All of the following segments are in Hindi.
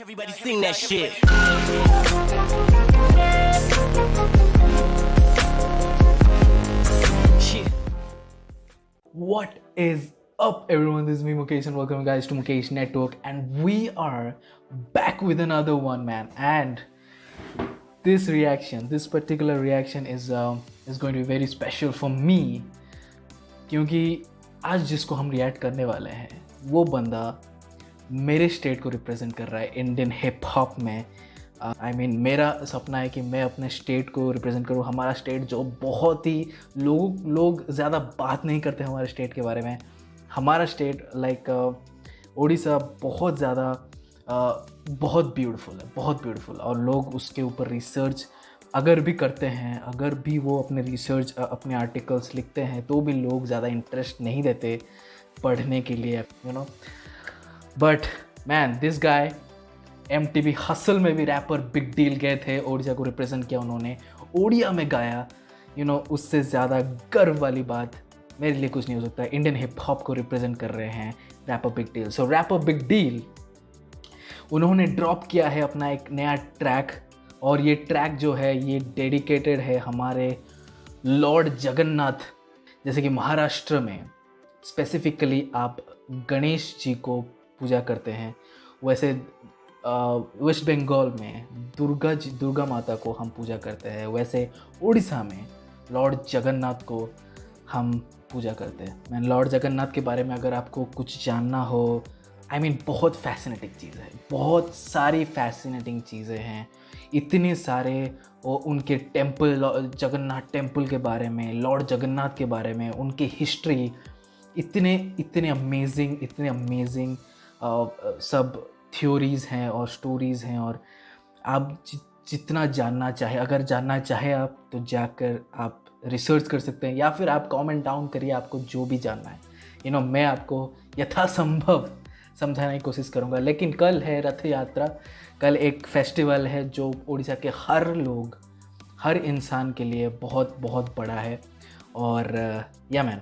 Everybody sing that shit. Shit. What is up, everyone? This is me, Mukesh, and welcome guys to Mukesh Network. And we are back with another one, man. And this particular reaction is going to be very special for me, क्योंकि आज जिसको हम रिएक्ट करने वाले हैं वो बंदा मेरे स्टेट को रिप्रेजेंट कर रहा है इंडियन हिप हॉप में। मेरा सपना है कि मैं अपने स्टेट को रिप्रेजेंट करूँ। हमारा स्टेट जो बहुत ही लोग ज़्यादा बात नहीं करते हमारे स्टेट के बारे में। हमारा स्टेट लाइक उड़ीसा बहुत ज़्यादा बहुत ब्यूटीफुल और लोग उसके ऊपर रिसर्च अगर भी करते हैं, अगर भी वो अपने रिसर्च अपने आर्टिकल्स लिखते हैं तो भी लोग ज़्यादा इंटरेस्ट नहीं देते पढ़ने के लिए, you know. But man, this guy MTV hustle में भी रैपर बिग डील गए थे, ओडिशा को रिप्रेजेंट किया उन्होंने, ओडिया में गाया, यू नो। उससे ज़्यादा गर्व वाली बात मेरे लिए कुछ नहीं हो सकता है। इंडियन हिप हॉप को रिप्रेजेंट कर रहे हैं रैपर बिग डील। सो रैपर बिग डील उन्होंने ड्रॉप किया है अपना एक नया ट्रैक, और ये ट्रैक जो है ये डेडिकेटेड है हमारे लॉर्ड जगन्नाथ। जैसे कि महाराष्ट्र में स्पेसिफिकली आप गणेश जी को पूजा करते हैं, वैसे वेस्ट बंगाल में दुर्गा माता को हम पूजा करते हैं, वैसे उड़ीसा में लॉर्ड जगन्नाथ को हम पूजा करते हैं। मैं लॉर्ड जगन्नाथ के बारे में अगर आपको कुछ जानना हो, बहुत फैसिनेटिंग चीज़ है, बहुत सारी फैसिनेटिंग चीज़ें हैं, इतने सारे उनके टेम्पल, जगन्नाथ टेम्पल के बारे में, लॉर्ड जगन्नाथ के बारे में, उनकी हिस्ट्री, इतने अमेजिंग सब थ्योरीज़ हैं और स्टोरीज़ हैं। और आप जितना जानना चाहे, अगर जानना चाहे आप तो जाकर आप रिसर्च कर सकते हैं, या फिर आप कमेंट डाउन करिए आपको जो भी जानना है, यू नो। मैं आपको यथासंभव समझाने की कोशिश करूँगा। लेकिन कल है रथ यात्रा, कल एक फेस्टिवल है जो उड़ीसा के हर इंसान के लिए बहुत बहुत बड़ा है। और या मैन,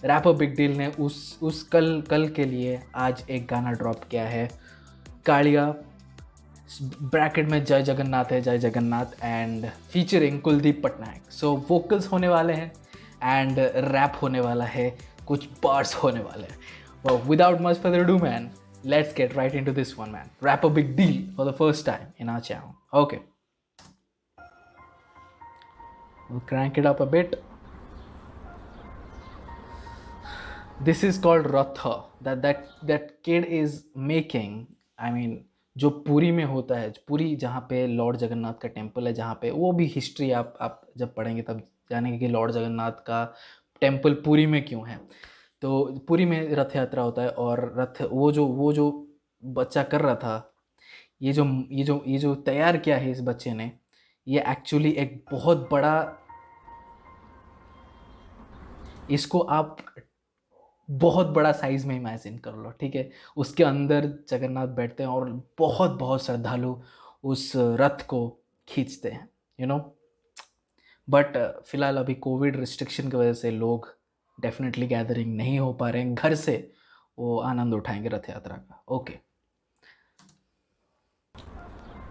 रैपर बिग डील ने उस कल के लिए आज एक गाना ड्रॉप किया है, कालिया, ब्रैकेट में जय जगन्नाथ है, जय Jagannath, and featuring Kuldeep Patnaik. So vocals होने वाले हैं एंड रैप होने वाला है, कुछ बार्स होने वाले हैं। Well, without much further ado, man, let's get right into this one, man. Rapper Big Deal for the first time in our channel. Okay. We'll crank it up a bit. This is called Ratha. That kid is making, जो पुरी में होता है, पुरी जहाँ पे लॉर्ड जगन्नाथ का टेम्पल है, जहाँ पे वो भी हिस्ट्री आप जब पढ़ेंगे तब जानेंगे कि लॉर्ड जगन्नाथ का टेम्पल पुरी में क्यों है। तो पुरी में रथ यात्रा होता है, और रथ वो जो बच्चा कर रहा था, ये जो तैयार किया है इस बच्चे ने, ये एक्चुअली एक बहुत बड़ा, इसको आप बहुत बड़ा साइज में इमेजिन कर लो, ठीक है। उसके अंदर जगन्नाथ बैठते हैं और बहुत श्रद्धालु उस रथ को खींचते हैं, यू नो। बट फिलहाल अभी कोविड रिस्ट्रिक्शन की वजह से लोग डेफिनेटली गैदरिंग नहीं हो पा रहे हैं, घर से वो आनंद उठाएंगे रथ यात्रा का। ओके,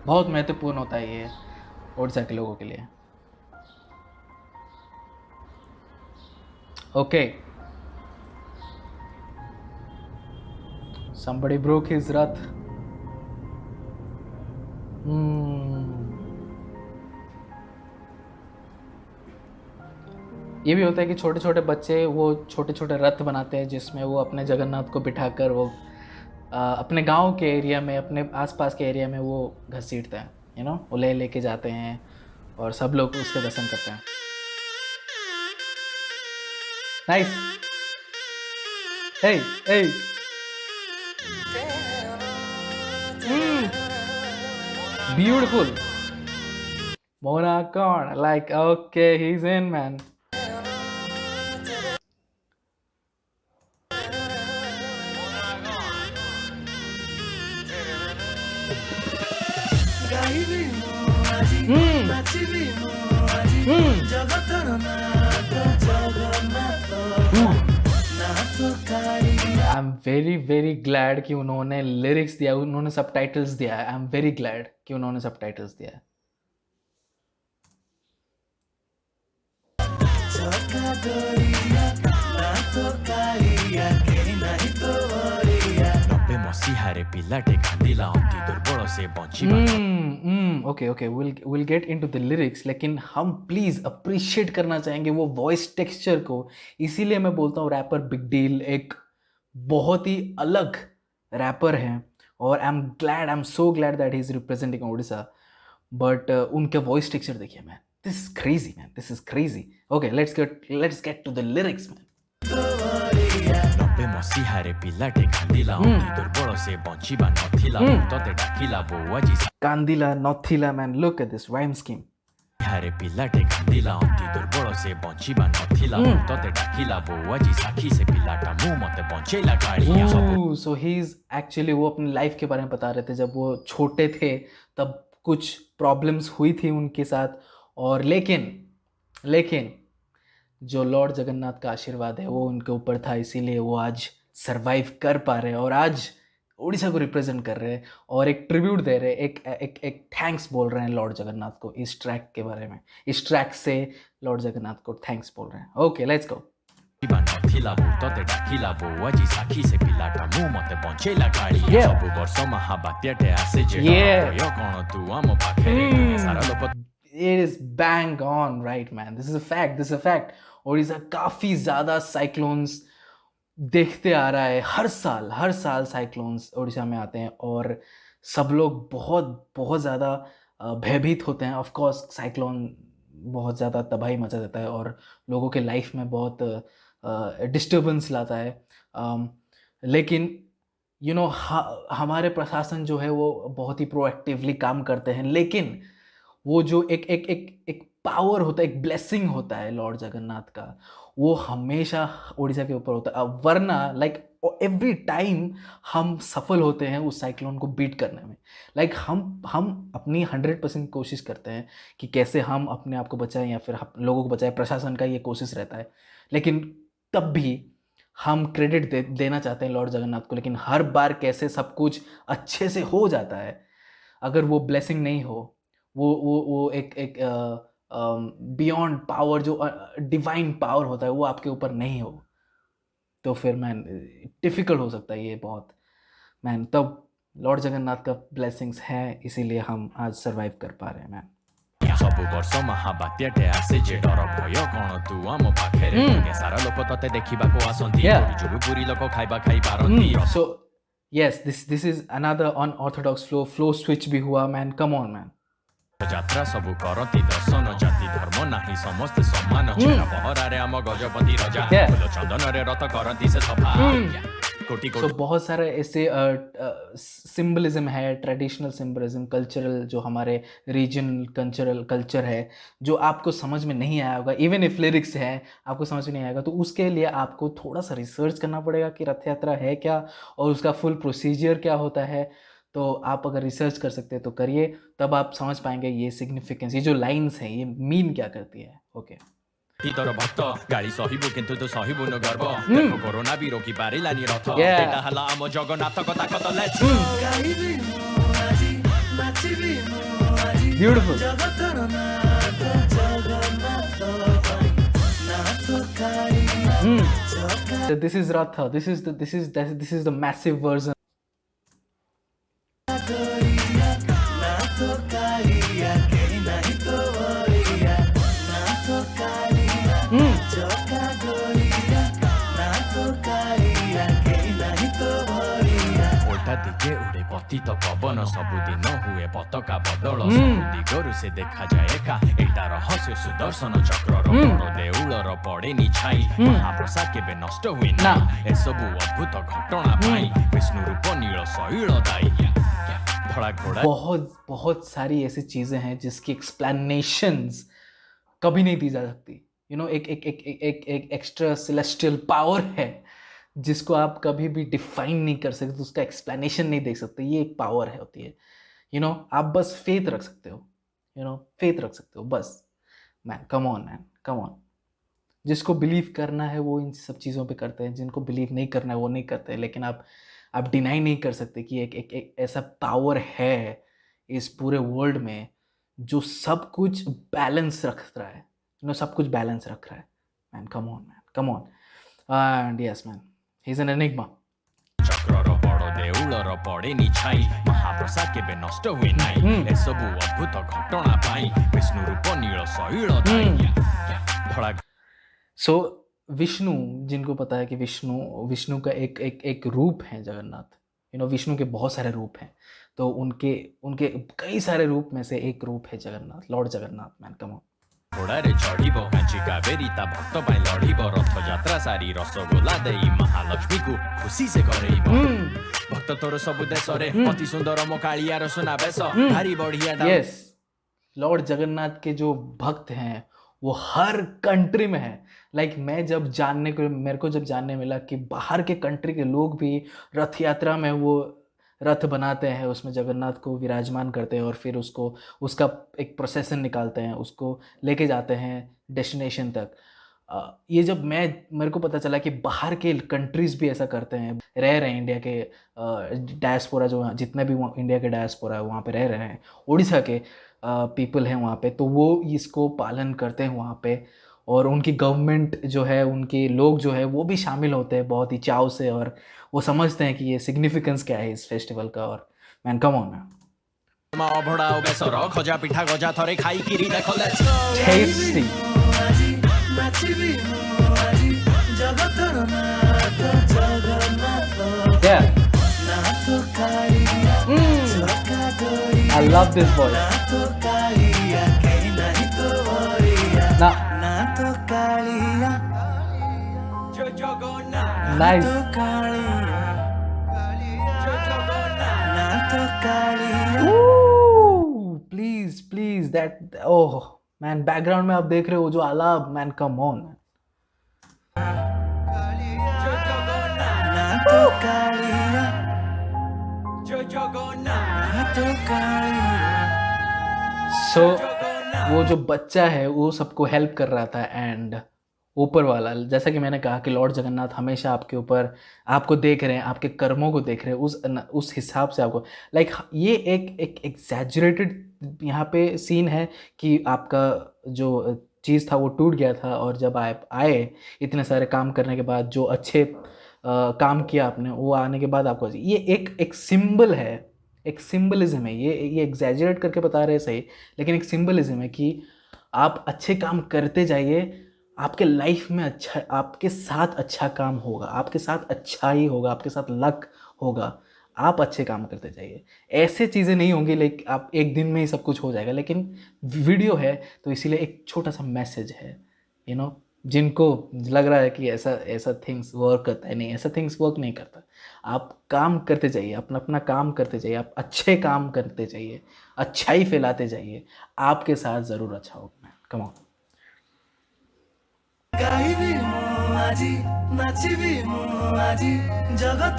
बहुत महत्वपूर्ण होता है ये ओडिशा के लोगों के लिए। Okay, somebody broke his rath. ये भी होता है कि छोटे छोटे बच्चे वो छोटे रथ बनाते हैं, जिसमें वो अपने जगन्नाथ को बिठाकर वो अपने गांव के एरिया में, अपने आसपास के एरिया में वो घसीटते हैं, यू नो। वो लेके जाते हैं और सब लोग उसके दर्शन करते हैं। Nice, hey beautiful. Monacorn, like, okay, he's in, man. Am very very glad कि उन्होंने लिरिक्स दिया, उन्होंने सबटाइटल्स दिया है। आई एम वेरी ग्लैड कि उन्होंने सबटाइटल्स दिया है। Okay okay, will get into the lyrics, लेकिन हम प्लीज़ अप्रिशिएट करना चाहेंगे वो वॉइस टेक्सचर को। इसीलिए मैं बोलता हूँ रैपर बिग डील एक बहुत ही अलग रैपर हैं, और I am so glad that he is representing Odisha. But उनके वॉइस टेक्सचर देखिए man, this is crazy man, this is crazy. Okay, let's get to the lyrics man. कांदिला नथिला man, look at this rhyme scheme. So he is actually, वो अपनी लाइफ के बारे में बता रहे थे। जब वो छोटे थे तब कुछ प्रॉब्लम्स हुई थी उनके साथ, और लेकिन जो लॉर्ड जगन्नाथ का आशीर्वाद है वो उनके ऊपर था, इसीलिए वो आज सरवाइव कर पा रहे हैं और आज उड़ीसा को रिप्रेजेंट कर रहे हैं और एक ट्रिब्यूट दे रहे हैं, एक थैंक्स बोल रहे हैं लॉर्ड जगन्नाथ को इस ट्रैक के बारे में। इस ट्रैक से लॉर्ड जगन्नाथ को थैंक्स बोल रहे हैं। Okay, let's go. It is bang on, right man, this is a fact। Orissa काफ़ी ज़्यादा साइक्लोन्स देखते आ रहा है, हर साल साइक्लोन्स उड़ीसा में आते हैं और सब लोग बहुत ज़्यादा भयभीत होते हैं। ऑफ कोर्स साइक्लोन बहुत ज़्यादा तबाही मचा देता है और लोगों के लाइफ में बहुत डिस्टर्बेंस लाता है। लेकिन हमारे प्रशासन जो है वो बहुत ही प्रोएक्टिवली काम करते हैं, लेकिन वो जो एक पावर होता है, एक ब्लेसिंग होता है लॉर्ड जगन्नाथ का, वो हमेशा उड़ीसा के ऊपर होता है। वरना लाइक एवरी टाइम हम सफल होते हैं उस साइक्लोन को बीट करने में। लाइक हम अपनी 100% कोशिश करते हैं कि कैसे हम अपने आप को बचाएं या फिर लोगों को बचाएं, प्रशासन का ये कोशिश रहता है। लेकिन तब भी हम क्रेडिट देना चाहते हैं लॉर्ड जगन्नाथ को, लेकिन हर बार कैसे सब कुछ अच्छे से हो जाता है, अगर वो ब्लेसिंग नहीं हो, वो एक बियॉन्ड पावर, जो डिवाइन पावर होता है वो आपके ऊपर नहीं हो, तो फिर मैन डिफ़िकल्ट हो सकता है ये बहुत मैन। तब लॉर्ड जगन्नाथ का ब्लेसिंग्स है, इसीलिए हम आज सर्वाइव कर पा रहे हैं मैन। सबु वर्ष महाबात्याटे आसे जे डर भय कोन तू आम पाखेरे सारा लोक तते देखिबाको आसंती जुरु पुरी लोक खाइबा खाइ पारंती। So yes, this is another unorthodox flow switch भी हुआ मैन। Come on man. यात्रा सबु करती दर्शन जाति धर्म नाही समस्त समान छेरा बहरारे आम गजपति राजा फूल चंदन रे रथ करती से सफा कोटि कोटि। सो बहुत सारे ऐसे सिंबलिज्म है, ट्रेडिशनल सिंबलिज्म, कल्चरल जो हमारे रीजनल कल्चर है, जो आपको समझ में नहीं आया होगा। इवन इफ लिरिक्स है आपको समझ में नहीं आएगा, तो उसके लिए आपको थोड़ा सा रिसर्च करना पड़ेगा कि रथ यात्रा है क्या और उसका फुल प्रोसीजर क्या होता है। तो आप अगर रिसर्च कर सकते हैं तो करिए, तब आप समझ पाएंगे ये सिग्निफिकेंस, ये जो लाइन्स हैं ये मीन क्या करती है। ओके। भक्त गाड़ी सहिबु किंतु तो सहिबु न गर्व देखो कोरोना भी रोकी पारिलानी रथ एटा हला हम जगन्नाथ कथा कत let's beautiful this is Ratha, this is the massive version। दिगे उड़े पतित पवन सबुदिन हुए पताका बदल दिगरु से देखा जाए का एटा रहस्य सुदर्शन चक्र देउलर पड़ेनी छाई महाप्रसाद केबे नष्ट हुए ना ए सब अद्भुत घटना पाई विष्णु रूप नील शैल दाई धड़ा घोड़ा। बहुत सारी ऐसी चीजें हैं जिसकी एक्सप्लेनेशंस कभी नहीं दी जा सकती। एक एक्स्ट्रा सेलेस्टियल पावर है जिसको आप कभी भी डिफाइन नहीं कर सकते, तो उसका एक्सप्लेनेशन नहीं देख सकते। ये एक पावर है होती है। आप बस फेथ रख सकते हो, फेथ रख सकते हो बस। Man come on man, come on. जिसको बिलीव करना है वो इन सब चीज़ों पे करते हैं, जिनको बिलीव नहीं करना है वो नहीं करते हैं। लेकिन आप डिनाई नहीं कर सकते कि एक ऐसा पावर है इस पूरे वर्ल्ड में जो सब कुछ बैलेंस रख रहा है, सब कुछ बैलेंस रख रहा है। Man come on and yes man, he is an enigma. ଚକ୍ରର ବଡ଼ ଦେଉଳର ପଡ଼େନି ଛାଇ, ମହାପ୍ରସାଦ କେବେ ନଷ୍ଟ ହୁଏ ନାହିଁ ଏସବୁ ଅଦ୍ଭୁତ ଘଟଣା ପାଇଁ, ବିଷ୍ଣୁ ରୂପ ନୀଳ ଶୈଳ ଧଳା। सो विष्णु, जिनको पता है कि विष्णु का एक रूप है जगन्नाथ, विष्णु के बहुत सारे रूप हैं, तो उनके उनके कई सारे रूप में से एक रूप है Jagannath, lord Jagannath. Man come on. ଘୋଡ଼ାରେ ଚଢ଼ିବ କାଞ୍ଚି କାବେରୀ ତା ଭକ୍ତ ପାଇଁ ଲଢ଼ିବ, ରଥଯାତ୍ରା ସାରି ରସଗୋଲା ଦେଇ ମହାଲକ୍ଷ୍ମୀକୁ ଖୁସି ସେ କରେଇବ। ଭକ୍ତ ତୋର ସବୁ ଦେଶରେ ଅତି ସୁନ୍ଦର ମୋ କାଳିଆର ସୁନାବେଶ, ଭାରି ବଢ଼ିଆ। यस, लॉर्ड जगन्नाथ के जो भक्त हैं वो हर कंट्री में है। लाइक मेरे को जब जानने मिला कि बाहर के कंट्री के लोग भी रथ यात्रा में वो रथ बनाते हैं, उसमें जगन्नाथ को विराजमान करते हैं और फिर उसका एक प्रोसेसन निकालते हैं, उसको लेके जाते हैं डेस्टिनेशन तक। ये जब मेरे को पता चला कि बाहर के कंट्रीज़ भी ऐसा करते हैं, रह रहे हैं इंडिया के डायस्पोरा, जो जितने भी इंडिया के डायस्पोरा है वहाँ पे रह रहे हैं, उड़ीसा के पीपल हैं वहाँ पे, तो वो इसको पालन करते हैं वहाँ पे। और उनकी गवर्नमेंट जो है, उनके लोग जो है वो भी शामिल होते हैं बहुत ही चाव से, और वो समझते हैं कि ये सिग्निफिकेंस क्या है इस फेस्टिवल का। और man come on man, tasty. Yeah. I love this voice. Nice. Please, that, oh man, background में आप देख रहे हो जो आलाप, मैन कम ऑन मैन। सो वो जो बच्चा है वो सबको हेल्प कर रहा था, एंड ऊपर वाला, जैसा कि मैंने कहा कि लॉर्ड जगन्नाथ हमेशा आपके ऊपर, आपको देख रहे हैं, आपके कर्मों को देख रहे हैं, उस हिसाब से आपको, लाइक ये एक एग्जैजरेटेड यहाँ पे सीन है कि आपका जो चीज़ था वो टूट गया था, और जब आप आए इतने सारे काम करने के बाद, जो अच्छे काम किया आपने, वो आने के बाद आपको, ये एक सिंबल है, एक सिंबलिज्म है। ये एग्जैजरेट करके बता रहे हैं सही, लेकिन एक सिंबलिज्म है कि आप अच्छे काम करते जाइए, आपके लाइफ में अच्छा, आपके साथ अच्छा काम होगा, आपके साथ अच्छा ही होगा, आपके साथ लक होगा। आप अच्छे काम करते जाइए, ऐसे चीज़ें नहीं होंगी लाइक आप एक दिन में ही सब कुछ हो जाएगा। लेकिन वीडियो है तो इसीलिए एक छोटा सा मैसेज है, जिनको लग रहा है कि ऐसा थिंग्स वर्क करता है, नहीं, ऐसा थिंग्स वर्क नहीं करता। आप काम करते जाइए, अपना काम करते जाइए, आप अच्छे काम करते जाइए, अच्छाई फैलाते जाइए, आपके साथ ज़रूर अच्छा होगा। Man come on.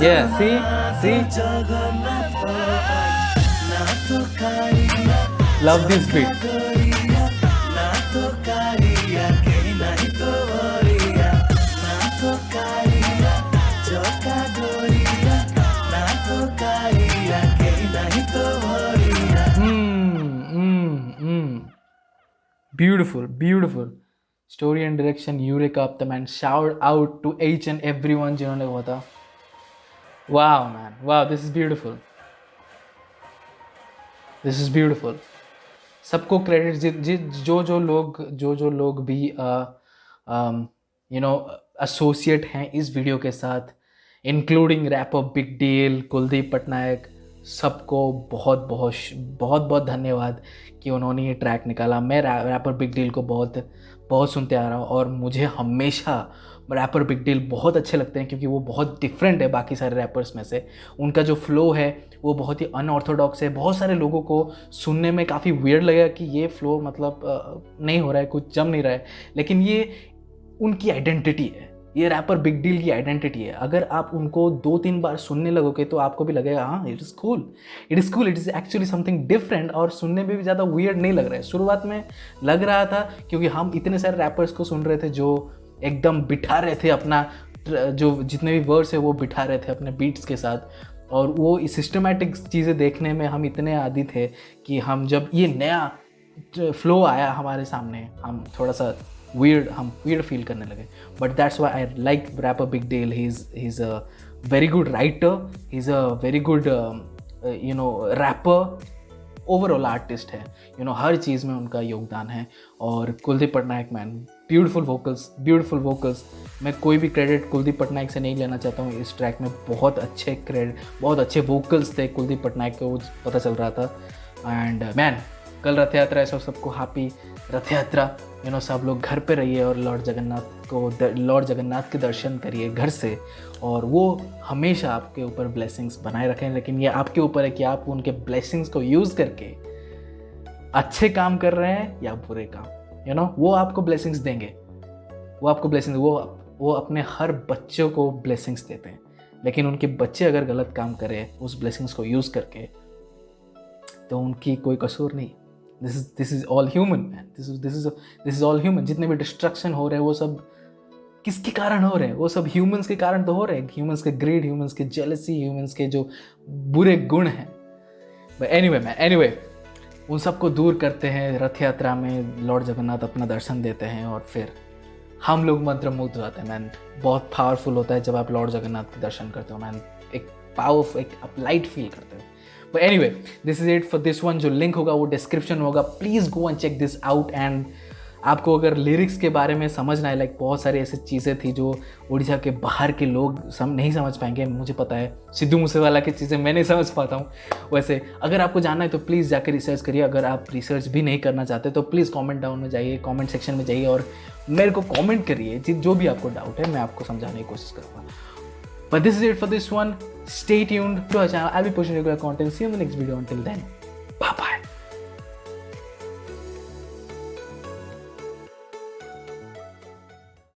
Yeah, see? Love this beat. Beautiful. Story and direction, Eureka up the man. Shout out to each and everyone जिन्होंने हुआ था। Wow man, wow, this is beautiful. सबको क्रेडिट, जो लोग भी एसोसिएट हैं इस वीडियो के साथ, including rapper Big Deal, Kuldeep Patnaik, सबको बहुत धन्यवाद कि उन्होंने ये ट्रैक निकाला। मैं रैपर बिग डील को बहुत सुनते आ रहा हूँ, और मुझे हमेशा रैपर बिग डील बहुत अच्छे लगते हैं, क्योंकि वो बहुत डिफरेंट है बाकी सारे रैपर्स में से। उनका जो फ्लो है वो बहुत ही अनऑर्थोडॉक्स है। बहुत सारे लोगों को सुनने में काफ़ी वियर्ड लगेगा कि ये फ्लो मतलब नहीं हो रहा है, कुछ जम नहीं रहा है, लेकिन ये उनकी आइडेंटिटी है, ये रैपर बिग डील की आइडेंटिटी है। अगर आप उनको 2-3 बार सुनने लगोगे तो आपको भी लगेगा हाँ it is cool, it is actually something different, और सुनने में भी ज़्यादा वियर्ड नहीं लग रहा है। शुरुआत में लग रहा था क्योंकि हम इतने सारे रैपर्स को सुन रहे थे जो एकदम बिठा रहे थे अपना जो जितने भी वर्ड्स है वो बिठा रहे थे अपने बीट्स के साथ। और वो सिस्टमेटिक चीज़ें देखने में हम इतने आदी थे कि हम जब ये नया फ्लो आया हमारे सामने हम थोड़ा सा weird फील करने लगे। But that's why I like rapper Big Deal. He is a very good writer, he is a very good rapper, overall artist है, हर चीज़ में उनका योगदान है। और Kuldeep Patnaik man, beautiful vocals. मैं कोई भी क्रेडिट कुलदीप पटनायक से नहीं लेना चाहता हूँ। इस ट्रैक में बहुत अच्छे वोकल्स थे कुलदीप पटनायक के, वो पता चल रहा था। एंड मैन, कल रथ यात्रा है, सबको हैप्पी रथ यात्रा। सब लोग घर पे रहिए और लॉर्ड जगन्नाथ के दर्शन करिए घर से, और वो हमेशा आपके ऊपर ब्लेसिंग्स बनाए रखें। लेकिन ये आपके ऊपर है कि आप उनके ब्लेसिंग्स को यूज़ करके अच्छे काम कर रहे हैं या बुरे काम। वो आपको ब्लेसिंग्स देंगे, वो अपने हर बच्चों को ब्लेसिंग्स देते हैं। लेकिन उनके बच्चे अगर गलत काम करें उस ब्लेसिंग्स को यूज़ करके, तो उनकी कोई कसूर नहीं। This is all human man, this is all human. जितने भी डिस्ट्रक्शन हो रहे हैं वो सब किसके कारण हो रहे हैं? वो सब ह्यूमंस के कारण तो हो रहे हैं। ह्यूमंस के ग्रीड, ह्यूमंस के जेलसी, ह्यूमंस के जो बुरे गुण हैं। बट एनीवे उन सबको दूर करते हैं। रथ यात्रा में लॉर्ड जगन्नाथ अपना दर्शन देते हैं और फिर हम लोग मंत्रमुग्ध हो जाते हैं मैन। बहुत पावरफुल होता है जब आप लॉर्ड जगन्नाथ के दर्शन करते हो मैन। एक आप लाइट फील करते हो। But anyway, this is it for this one. जो लिंक होगा वो डिस्क्रिप्शन होगा, please go and check this out. And आपको अगर लिरिक्स के बारे में समझना है, लाइक बहुत सारी ऐसी चीज़ें थी जो उड़ीसा के बाहर के लोग नहीं समझ पाएंगे, मुझे पता है। सिद्धू मूसेवाला की चीज़ें मैं नहीं समझ पाता हूँ। वैसे अगर आपको जानना है तो प्लीज़ जाकर रिसर्च करिए। अगर आप रिसर्च भी नहीं करना चाहते तो प्लीज़ कमेंट डाउन में जाइए, कमेंट सेक्शन में जाइए और मेरे को कमेंट करिए जो भी आपको डाउट है, मैं आपको समझाने की कोशिश करूँगा। But this is it for this one. Stay tuned to our channel. I'll be pushing regular content. See you in the next video. Until then, bye bye.